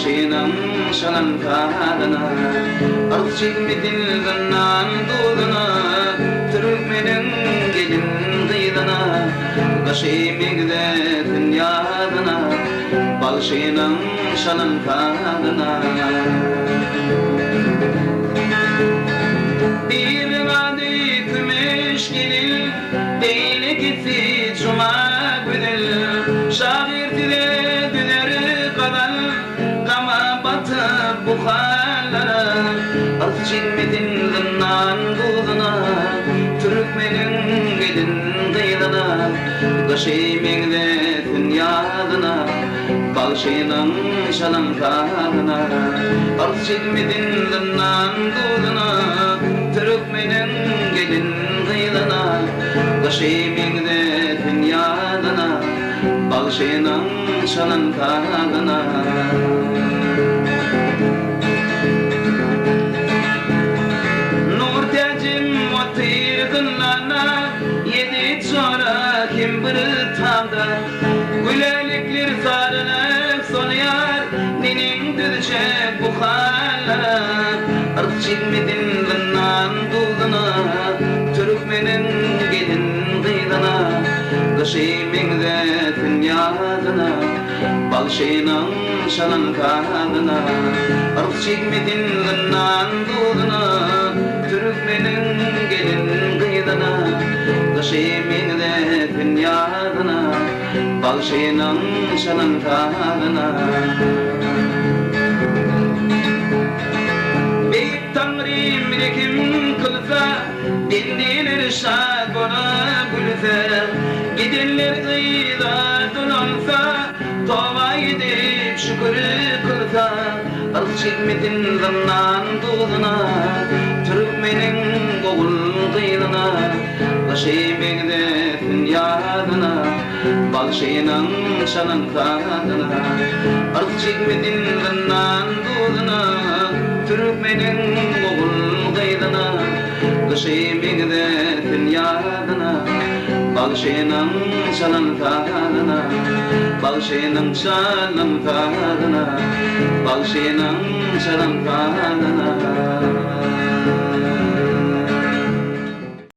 balşıyının şalan kadına Artçık midildinden doğduna Türkmenin gelin kıydına Kaşımigde dünyadına balşıyının şalan kadına Bir vadi kümeş gelil Beyle gitti cuma günel Şair dile düneri kadar Kama batıp buharlara Artçık midildinden doğduna Türkmenin gelin kıydına Kaşımigde dünyadına balşıyının şalan kadına Artçık midildinden doğduna Türkmenin gelin kıydına Kaşımigde dünyadına balşıyının şalan kadına Nur tecim otirdınlarına Yedi çora kim bir tamda Gülelikler sarılıp solyar Ninin düzecek bu hallara Artçık midildinden doğduna Türkmenin gelin kıydına Kaşımigde dünyadına balşıyının şalan kadına Artçık midildinden doğduna Türkmenin gelin kıydına Kaşımigde dünyadına balşıyının şalan kadına Beyt Tanrım kim kılsa dinlenir şad bana gülse Gidenler kıyıda dolansa tova edip şükür kılsa Artçık midildinden doğduna Türkmenin oğul kıydına Kaşımigde dünyadına balşıyının şalan kadına Artçık midildinden doğduna Türkmenin oğul kıydına Kaşımigde dünyadına balşıyının şalan kadına balşıyının şalan kadına balşıyının şalan kadına